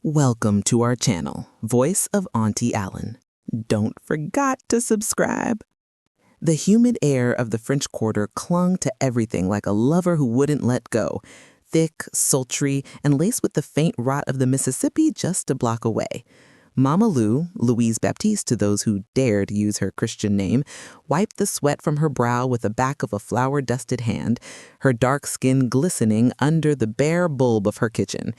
Welcome to our channel, Voice of Auntie Allen. Don't forget to subscribe. The humid air of the French Quarter clung to everything like a lover who wouldn't let go, thick, sultry, and laced with the faint rot of the Mississippi just a block away. Mama Lou, Louise Baptiste to those who dared use her Christian name, wiped the sweat from her brow with the back of a flour-dusted hand, her dark skin glistening under the bare bulb of her kitchen.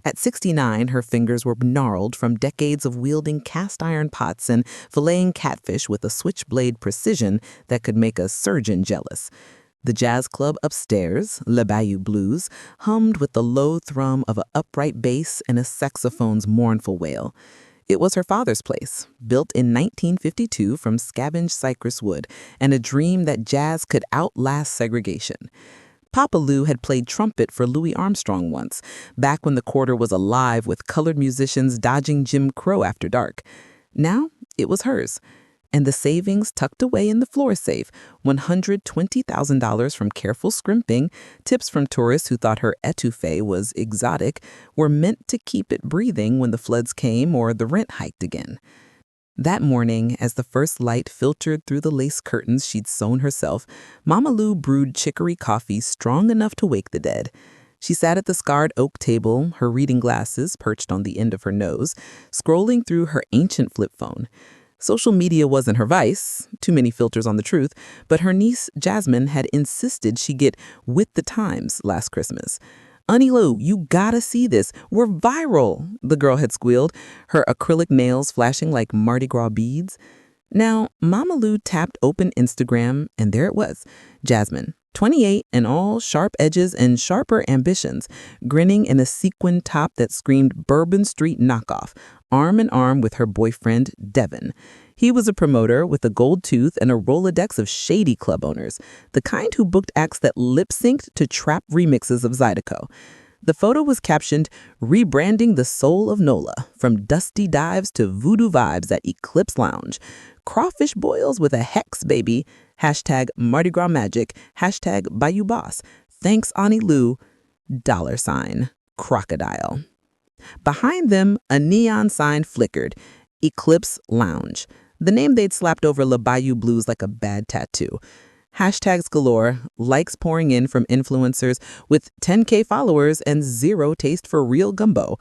At 69, her fingers were gnarled from decades of wielding cast-iron pots and filleting catfish with a switchblade precision that could make a surgeon jealous. The jazz club upstairs, Le Bayou Blues, hummed with the low thrum of an upright bass and a saxophone's mournful wail. It was her father's place, built in 1952 from scavenged cypress wood, and a dream that jazz could outlast segregation. Papa Lou had played trumpet for Louis Armstrong once, back when the Quarter was alive with colored musicians dodging Jim Crow after dark. Now it was hers, and the savings tucked away in the floor safe, $120,000 from careful scrimping, tips from tourists who thought her etouffee was exotic, were meant to keep it breathing when the floods came or the rent hiked again. That morning, as the first light filtered through the lace curtains she'd sewn herself, Mama Lou brewed chicory coffee strong enough to wake the dead. She sat at the scarred oak table, her reading glasses perched on the end of her nose, scrolling through her ancient flip phone. Social media wasn't her vice, too many filters on the truth, but her niece Jasmine had insisted she get with the times last Christmas. "Auntie Lou, you gotta see this. We're viral," the girl had squealed, her acrylic nails flashing like Mardi Gras beads. Now, Mama Lou tapped open Instagram, and there it was, Jasmine, 28 and all sharp edges and sharper ambitions, grinning in a sequin top that screamed Bourbon Street knockoff, arm in arm with her boyfriend, Devin. He was a promoter with a gold tooth and a Rolodex of shady club owners, the kind who booked acts that lip-synced to trap remixes of Zydeco. The photo was captioned, "Rebranding the soul of NOLA, from dusty dives to voodoo vibes at Eclipse Lounge. Crawfish boils with a hex, baby. Hashtag Mardi Gras magic. Hashtag Bayou Boss. Thanks, Auntie Lou. $ crocodile." Behind them, a neon sign flickered, Eclipse Lounge, the name they'd slapped over Le Bayou Blues like a bad tattoo. Hashtags galore, likes pouring in from influencers with 10K followers and zero taste for real gumbo.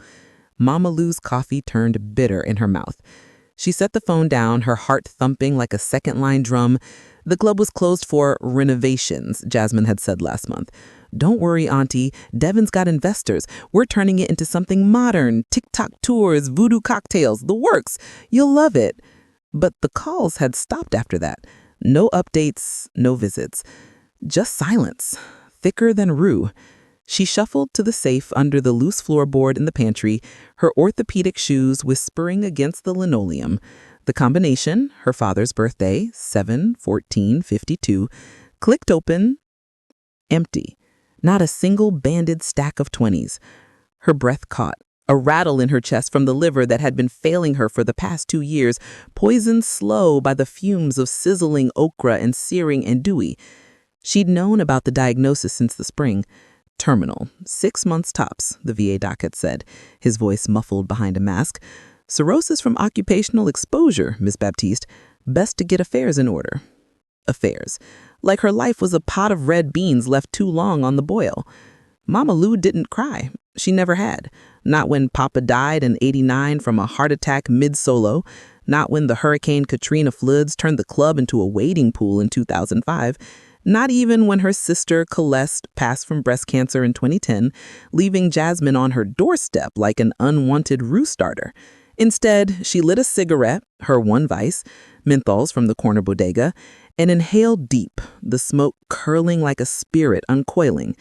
Mama Lou's coffee turned bitter in her mouth. She set the phone down, her heart thumping like a second-line drum. The club was closed for renovations, Jasmine had said last month. "Don't worry, Auntie. Devin's got investors. We're turning it into something modern. TikTok tours, voodoo cocktails, the works. You'll love it." But the calls had stopped after that. No updates, no visits. Just silence, thicker than rue. She shuffled to the safe under the loose floorboard in the pantry, her orthopedic shoes whispering against the linoleum. The combination, her father's birthday, 7/14/52, clicked open, empty. Not a single banded stack of 20s. Her breath caught, a rattle in her chest from the liver that had been failing her for the past 2 years, poisoned slow by the fumes of sizzling okra and searing andouille. She'd known about the diagnosis since the spring. Terminal, 6 months tops, the VA doc had said, his voice muffled behind a mask. "Cirrhosis from occupational exposure, Miss Baptiste. Best to get affairs in order." Affairs. Like her life was a pot of red beans left too long on the boil. Mama Lou didn't cry. She never had. Not when Papa died in '89 from a heart attack mid-solo. Not when the Hurricane Katrina floods turned the club into a wading pool in 2005. Not even when her sister Celeste passed from breast cancer in 2010, leaving Jasmine on her doorstep like an unwanted roo starter. Instead, she lit a cigarette, her one vice, menthols from the corner bodega, and inhaled deep, the smoke curling like a spirit uncoiling.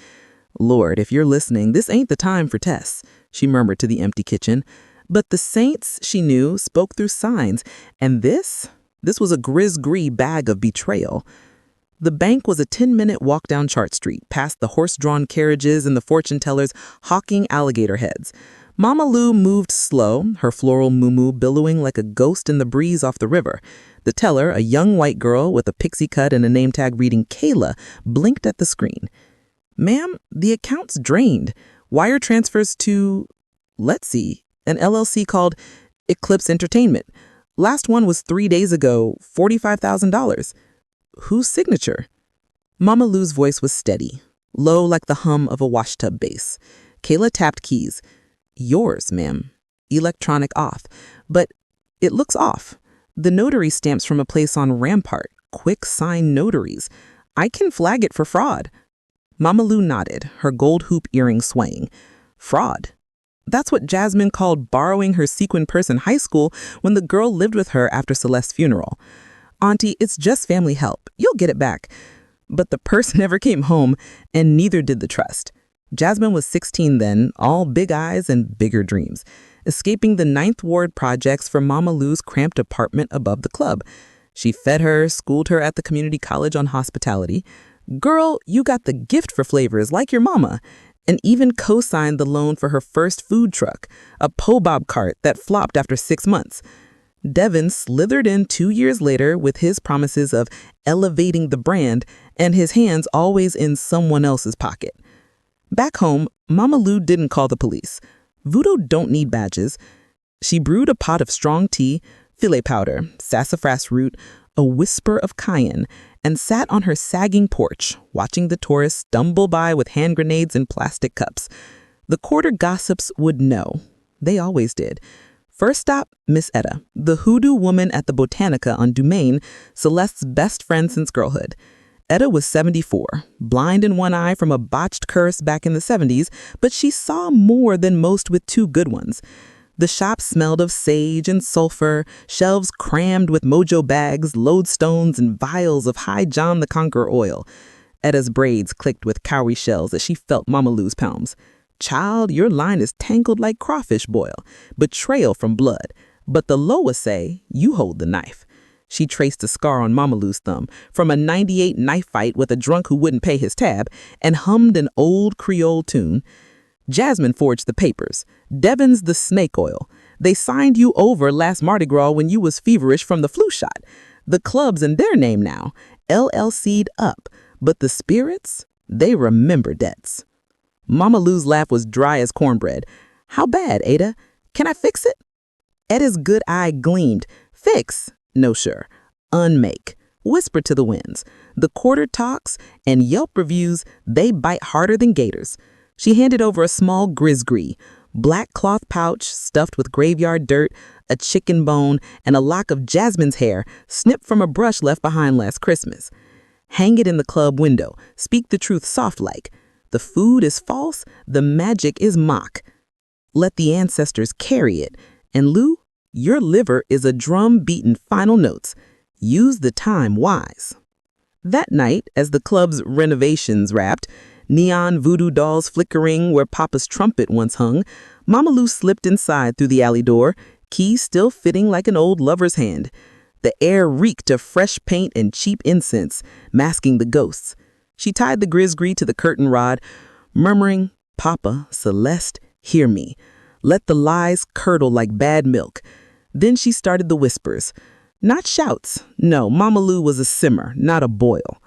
"Lord, if you're listening, this ain't the time for tests," she murmured to the empty kitchen. But the saints, she knew, spoke through signs, and this was a gris-gris bag of betrayal. The bank was a 10-minute walk down Chart Street, past the horse-drawn carriages and the fortune tellers hawking alligator heads. Mama Lou moved slow, her floral muumuu billowing like a ghost in the breeze off the river. The teller, a young white girl with a pixie cut and a name tag reading Kayla, blinked at the screen. "Ma'am, the account's drained. Wire transfers to, let's see, an LLC called Eclipse Entertainment. Last one was 3 days ago, $45,000. Whose signature? Mama Lou's voice was steady, low like the hum of a washtub bass. Kayla tapped keys. Yours, ma'am. Electronic off. But it looks off. The notary stamp's from a place on Rampart. Quick Sign Notaries. I can flag it for fraud. Mama Lou nodded, her gold hoop earring swaying. Fraud. That's what Jasmine called borrowing her sequin purse in high school when the girl lived with her after Celeste's funeral. Auntie, it's just family help. You'll get it back. But the purse never came home, and neither did the trust. Jasmine was 16 then, all big eyes and bigger dreams, escaping the Ninth Ward projects from Mama Lou's cramped apartment above the club. She fed her, schooled her at the community college on hospitality. Girl, you got the gift for flavors like your mama. And even co-signed the loan for her first food truck, a po-bob cart that flopped after 6 months. Devin slithered in 2 years later with his promises of elevating the brand and his hands always in someone else's pocket. Back home, Mama Lou didn't call the police. Voodoo don't need badges. She brewed a pot of strong tea, filet powder, sassafras root, a whisper of cayenne, and sat on her sagging porch, watching the tourists stumble by with hand grenades and plastic cups. The quarter gossips would know. They always did. First stop, Miss Etta, the hoodoo woman at the Botanica on Dumaine, Celeste's best friend since girlhood. Etta was 74, blind in one eye from a botched curse back in the 70s, but she saw more than most with 2 good ones. The shop smelled of sage and sulfur, shelves crammed with mojo bags, lodestones, and vials of High John the Conqueror oil. Etta's braids clicked with cowrie shells as she felt Mama Lou's palms. Child, your line is tangled like crawfish boil. Betrayal from blood. But the Loa say, you hold the knife. She traced a scar on Mama Lou's thumb from a '98 knife fight with a drunk who wouldn't pay his tab and hummed an old Creole tune. Jasmine forged the papers. Devin's the snake oil. They signed you over last Mardi Gras when you was feverish from the flu shot. The club's in their name now, LLC'd up. But the spirits, they remember debts. Mama Lou's laugh was dry as cornbread. How bad, Ada? Can I fix it? Eda's good eye gleamed. Fix? No, sure. Unmake. Whisper to the winds. The quarter talks and Yelp reviews, they bite harder than gators. She handed over a small grisgris, black cloth pouch stuffed with graveyard dirt, a chicken bone, and a lock of Jasmine's hair snipped from a brush left behind last Christmas. Hang it in the club window. Speak the truth soft-like. The food is false, the magic is mock. Let the ancestors carry it. And Lou, your liver is a drum beating final notes. Use the time wise. That night, as the club's renovations wrapped, neon voodoo dolls flickering where Papa's trumpet once hung, Mama Lou slipped inside through the alley door, key still fitting like an old lover's hand. The air reeked of fresh paint and cheap incense, masking the ghosts. She tied the grisgris to the curtain rod, murmuring, Papa, Celeste, hear me. Let the lies curdle like bad milk. Then she started the whispers. Not shouts. No, Mama Lou was a simmer, not a boil.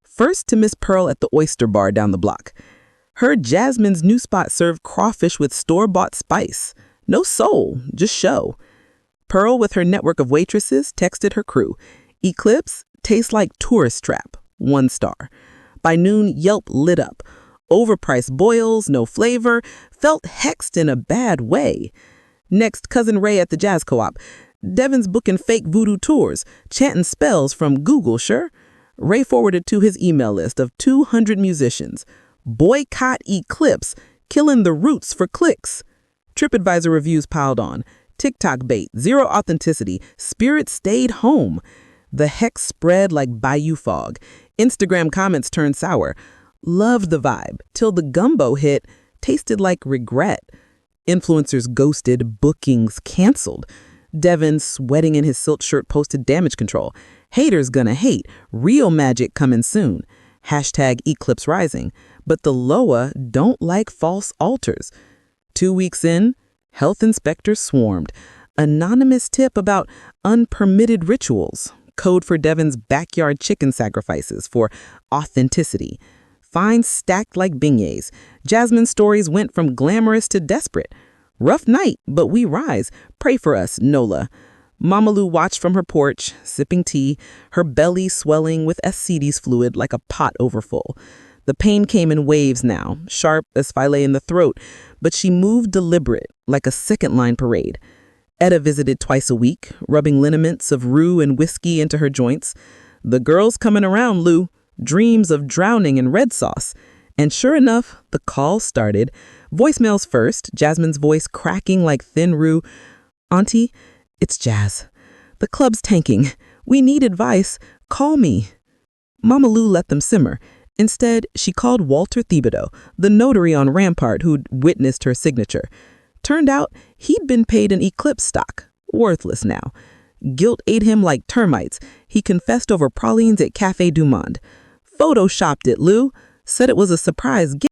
First to Miss Pearl at the oyster bar down the block. Heard Jasmine's new spot served crawfish with store-bought spice. No soul, just show. Pearl, with her network of waitresses, texted her crew. Eclipse tastes like tourist trap, 1 star. By noon, Yelp lit up. Overpriced boils, no flavor, felt hexed in a bad way. Next, Cousin Ray at the Jazz Co-op. Devin's booking fake voodoo tours, chanting spells from Google, sure. Ray forwarded to his email list of 200 musicians. Boycott Eclipse, killing the roots for clicks. TripAdvisor reviews piled on. TikTok bait, zero authenticity, spirit stayed home. The hex spread like bayou fog. Instagram comments turned sour. Loved the vibe, till the gumbo hit, tasted like regret. Influencers ghosted, bookings canceled. Devin, sweating in his silk shirt, posted damage control. Haters gonna hate, real magic coming soon. Hashtag Eclipse Rising. But the Loa don't like false altars. 2 weeks in, health inspectors swarmed. Anonymous tip about unpermitted rituals. Code for Devin's backyard chicken sacrifices for authenticity. Fines stacked like beignets. Jasmine's stories went from glamorous to desperate. Rough night, but we rise. Pray for us, Nola. Mama Lou watched from her porch, sipping tea, her belly swelling with ascites fluid like a pot overfull. The pain came in waves now, sharp as filet in the throat, but she moved deliberate, like a second-line parade. Etta visited twice a week, rubbing liniments of rue and whiskey into her joints. The girl's coming around, Lou. Dreams of drowning in red sauce. And sure enough, the call started. Voicemails first, Jasmine's voice cracking like thin rue. Auntie, it's Jazz. The club's tanking. We need advice. Call me. Mama Lou let them simmer. Instead, she called Walter Thibodeau, the notary on Rampart who'd witnessed her signature. Turned out, he'd been paid an Eclipse stock. Worthless now. Guilt ate him like termites. He confessed over pralines at Café du Monde. Photoshopped it, Lou. Said it was a surprise gift.